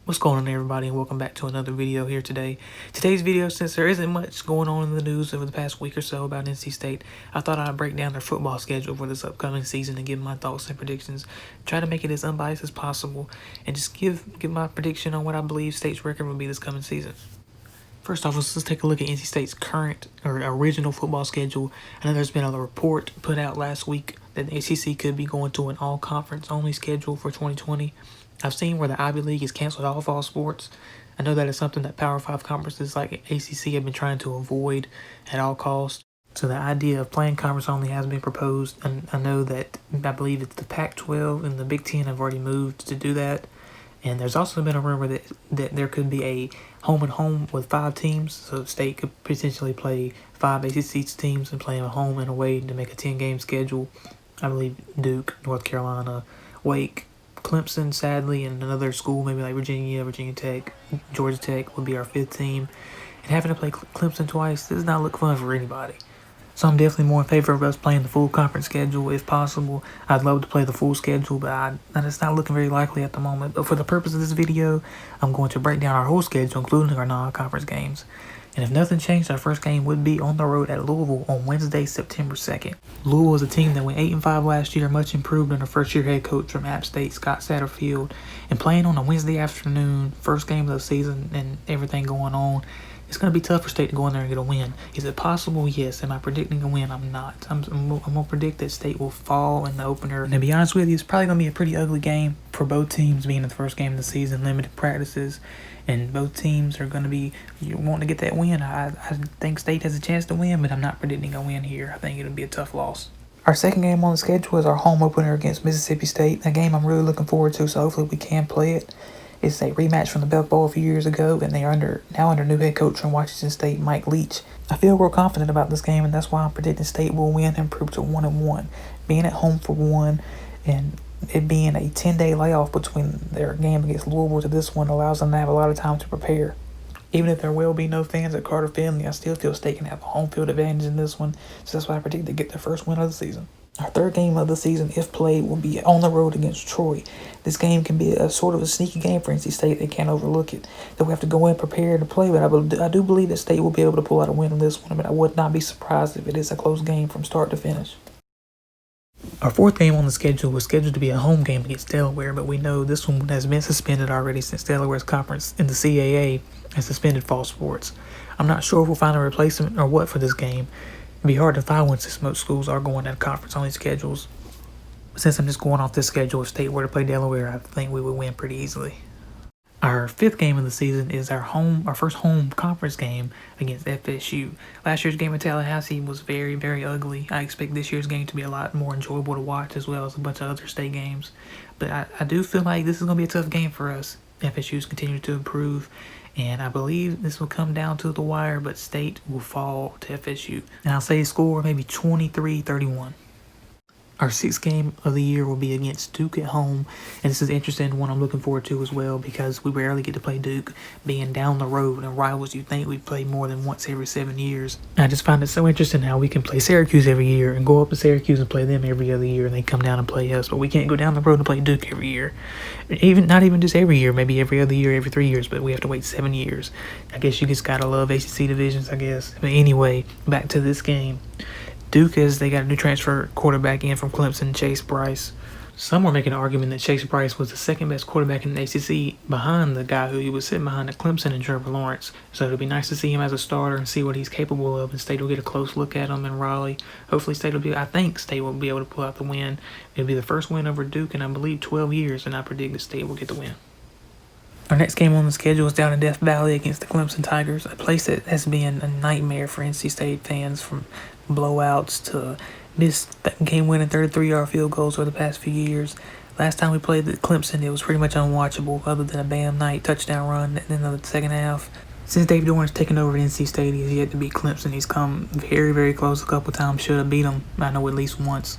What's going on, everybody, and welcome back to another video here today. Today's video, since there isn't much going on in the news over the past week or so about NC State, I thought I'd break down their football schedule for this upcoming season and give my thoughts and predictions. Try to make it as unbiased as possible and just give my prediction on what I believe State's record will be this coming season. First off, let's take a look at NC State's current or original football schedule. I know there's been a report put out last week that the ACC could be going to an all-conference only schedule for 2020. I've seen where the Ivy League has canceled all fall sports. I know that is something that Power 5 conferences like ACC have been trying to avoid at all costs. So the idea of playing conference only has been proposed, and I know that I believe it's the Pac-12 and the Big Ten have already moved to do that. And there's also been a rumor that there could be a home-and-home with 5 teams, so State could potentially play 5 ACC teams and play them home and away to make a 10-game schedule. I believe Duke, North Carolina, Wake, Clemson, sadly, and another school, maybe like Virginia Tech, Georgia Tech would be our 5th team. And having to play Clemson twice does not look fun for anybody. So I'm definitely more in favor of us playing the full conference schedule if possible. I'd love to play the full schedule, but it's not looking very likely at the moment. But for the purpose of this video, I'm going to break down our whole schedule, including our non-conference games. And if nothing changed, our first game would be on the road at Louisville on Wednesday, September 2nd. Louisville is a team that went 8-5 last year, much improved under first-year head coach from App State, Scott Satterfield. And playing on a Wednesday afternoon, first game of the season and everything going on, it's going to be tough for State to go in there and get a win. Is it possible? Yes. Am I predicting a win? I'm not. I'm going to predict that State will fall in the opener. And to be honest with you, it's probably going to be a pretty ugly game for both teams, being the first game of the season, limited practices. And both teams are going to be wanting to get that win. I think State has a chance to win, but I'm not predicting a win here. I think it'll be a tough loss. Our second game on the schedule is our home opener against Mississippi State, a game I'm really looking forward to, so hopefully we can play it. It's a rematch from the Belk Bowl a few years ago, and they are now under new head coach from Washington State, Mike Leach. I feel real confident about this game, and that's why I'm predicting State will win and improve to 1-1. Being at home for one, and it being a 10-day layoff between their game against Louisville to this one allows them to have a lot of time to prepare. Even if there will be no fans at Carter Finley, I still feel State can have a home field advantage in this one, so that's why I predict they get their first win of the season. Our third game of the season, if played, will be on the road against Troy. This game can be a sort of a sneaky game for NC State. They can't overlook it. They'll have to go in prepared to play, but I do believe that State will be able to pull out a win in this one, but I would not be surprised if it is a close game from start to finish. Our fourth game on the schedule was scheduled to be a home game against Delaware, but we know this one has been suspended already since Delaware's conference in the CAA has suspended fall sports. I'm not sure if we'll find a replacement or what for this game. It'd be hard to find one since most schools are going at conference-only schedules. Since I'm just going off this schedule, if State were to play Delaware, I think we would win pretty easily. Our fifth game of the season is our first home conference game against FSU. Last year's game at Tallahassee was very, very ugly. I expect this year's game to be a lot more enjoyable to watch, as well as a bunch of other State games. But I do feel like this is going to be a tough game for us. FSU's continued to improve, and I believe this will come down to the wire, but State will fall to FSU. And I'll say score maybe 23-31. Our sixth game of the year will be against Duke at home, and this is interesting, one I'm looking forward to as well, because we rarely get to play Duke, being down the road, and rivals you think we play more than once every 7 years. I just find it so interesting how we can play Syracuse every year and go up to Syracuse and play them every other year, and they come down and play us, but we can't go down the road and play Duke every year. Not even just every year, maybe every other year, every 3 years, but we have to wait 7 years. I guess you just gotta love ACC divisions, I guess. But anyway, back to this game. Duke they got a new transfer quarterback in from Clemson, Chase Bryce. Some were making an argument that Chase Bryce was the second best quarterback in the ACC behind the guy who he was sitting behind at Clemson and Trevor Lawrence. So it'll be nice to see him as a starter and see what he's capable of, and State will get a close look at him in Raleigh. Hopefully I think State will be able to pull out the win. It'll be the first win over Duke in, I believe, 12 years, and I predict that State will get the win. Our next game on the schedule is down in Death Valley against the Clemson Tigers, a place that has been a nightmare for NC State fans, from blowouts to missed game-winning 33-yard field goals over the past few years. Last time we played the Clemson, it was pretty much unwatchable, other than a Bam Knight touchdown run in the second half. Since Dave Doeren's taken over at NC State, he's yet to beat Clemson. He's come very, very close a couple times. Should have beat them, I know, at least once.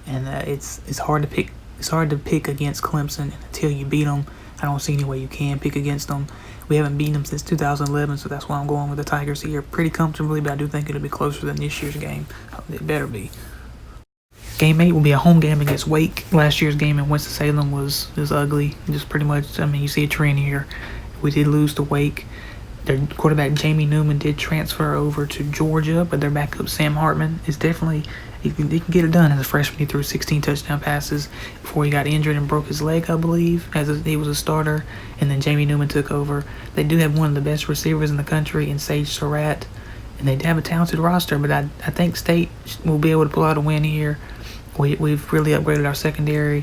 And it's hard to pick. It's hard to pick against Clemson until you beat them. I don't see any way you can pick against them. We haven't beaten them since 2011, so that's why I'm going with the Tigers here pretty comfortably, but I do think it'll be closer than this year's game. It better be. Game 8 will be a home game against Wake. Last year's game in Winston-Salem was ugly. Just pretty much, I mean, you see a trend here. We did lose to Wake. Their quarterback, Jamie Newman, did transfer over to Georgia, but their backup, Sam Hartman, is definitely, he can get it done as a freshman. He threw 16 touchdown passes before he got injured and broke his leg, I believe, he was a starter. And then Jamie Newman took over. They do have one of the best receivers in the country in Sage Surratt, and they have a talented roster, but I think State will be able to pull out a win here. We've really upgraded our secondary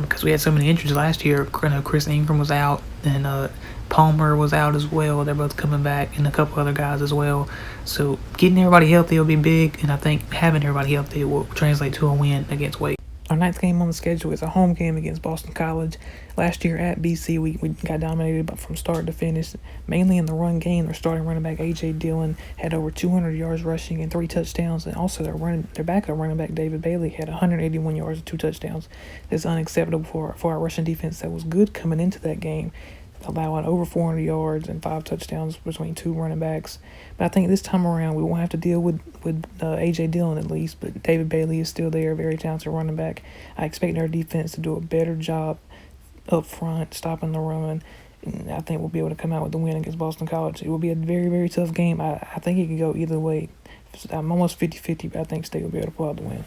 because we had so many injuries last year. Chris Ingram was out, and Palmer was out as well. They're both coming back, and a couple other guys as well. So getting everybody healthy will be big, and I think having everybody healthy will translate to a win against Wake. Our ninth game on the schedule is a home game against Boston College. Last year at BC, we got dominated from start to finish, mainly in the run game. Their starting running back, A.J. Dillon, had over 200 yards rushing and 3 touchdowns, and also their backup running back, David Bailey, had 181 yards and 2 touchdowns. That's unacceptable for our rushing defense that was good coming into that game, allowing over 400 yards and 5 touchdowns between 2 running backs. But I think this time around we won't have to deal with A.J. Dillon at least, but David Bailey is still there, very talented running back. I expect our defense to do a better job up front, stopping the run, and I think we'll be able to come out with the win against Boston College. It will be a very, very tough game. I think it could go either way. I'm almost 50-50, but I think State will be able to pull out the win.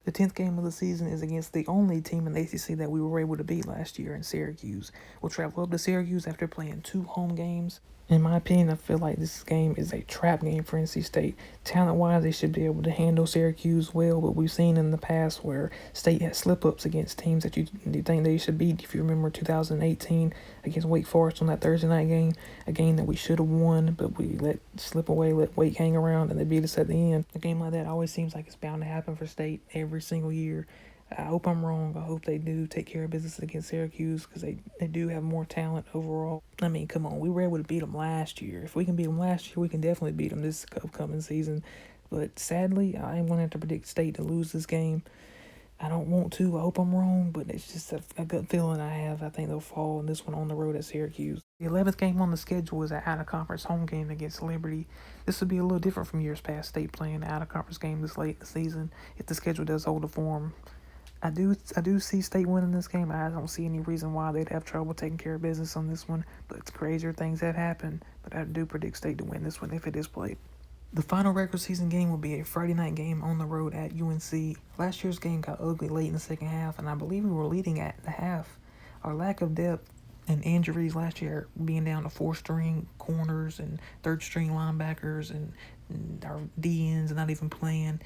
The 10th game of the season is against the only team in the ACC that we were able to beat last year in Syracuse. We'll travel up to Syracuse after playing 2 home games. In my opinion, I feel like this game is a trap game for NC State. Talent-wise, they should be able to handle Syracuse well, but we've seen in the past where State has slip-ups against teams that you think they should beat. If you remember 2018 against Wake Forest on that Thursday night game, a game that we should have won, but we let slip away, let Wake hang around, and they beat us at the end. A game like that always seems like it's bound to happen for State every single year. I hope I'm wrong. I hope they do take care of business against Syracuse because they do have more talent overall. I mean, come on. We were able to beat them last year. If we can beat them last year, we can definitely beat them this upcoming season. But sadly, I am going to have to predict State to lose this game. I don't want to. I hope I'm wrong, but it's just a gut feeling I have. I think they'll fall in this one on the road at Syracuse. The 11th game on the schedule is an out-of-conference home game against Liberty. This would be a little different from years past. State playing an out-of-conference game this late in the season if the schedule does hold the form. I do see State winning this game. I don't see any reason why they'd have trouble taking care of business on this one, but it's crazier things that happen. But I do predict State to win this one if it is played. The final regular season game will be a Friday night game on the road at UNC. Last year's game got ugly late in the second half, and I believe we were leading at the half. Our lack of depth and injuries last year, being down to 4-string corners and 3rd-string linebackers, and our DNs not even playing.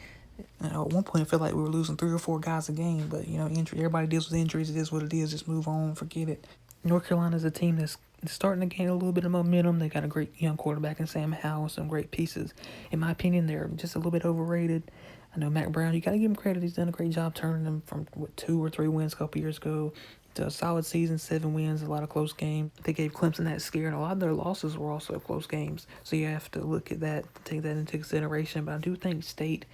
At one point, I felt like we were losing 3 or 4 guys a game, but, injury. Everybody deals with injuries. It is what it is. Just move on. Forget it. North Carolina is a team that's starting to gain a little bit of momentum. They got a great young quarterback in Sam Howell, some great pieces. In my opinion, they're just a little bit overrated. I know Mac Brown, you got to give him credit. He's done a great job turning them from 2 or 3 wins a couple years ago to a solid season, 7 wins, a lot of close games. They gave Clemson that scare, and a lot of their losses were also close games. So you have to look at that, take that into consideration. But I do think State,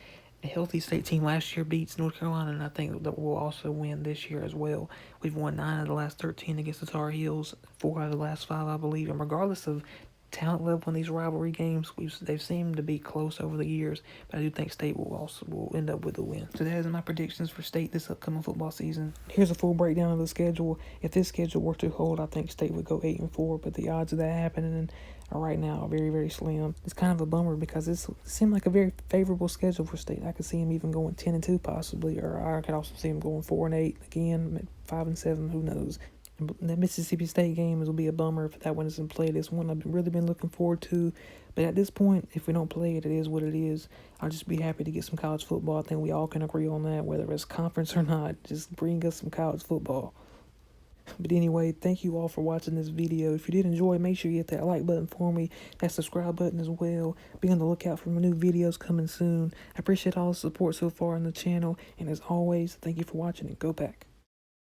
a healthy State team last year, beats North Carolina, and I think that we'll also win this year as well. We've won 9 of the last 13 against the Tar Heels, 4 out of the last 5, I believe. And regardless of talent level in these rivalry games, they've seemed to be close over the years, but I do think State will end up with a win. So that is my predictions for State this upcoming football season. Here's a full breakdown of the schedule. If this schedule were to hold, I think State would go 8-4, but the odds of that happening right now are very, very slim. It's kind of a bummer because it seemed like a very favorable schedule for State. I could see him even going 10-2 possibly, or I could also see him going 4-8 again, 5-7. Who knows? The Mississippi State game will be a bummer if that one isn't played. It's one I've really been looking forward to. But at this point, if we don't play it, it is what it is. I'll just be happy to get some college football. I think we all can agree on that, whether it's conference or not. Just bring us some college football. But anyway, thank you all for watching this video. If you did enjoy, make sure you hit that like button for me, that subscribe button as well. Be on the lookout for my new videos coming soon. I appreciate all the support so far on the channel. And as always, thank you for watching and go Pack.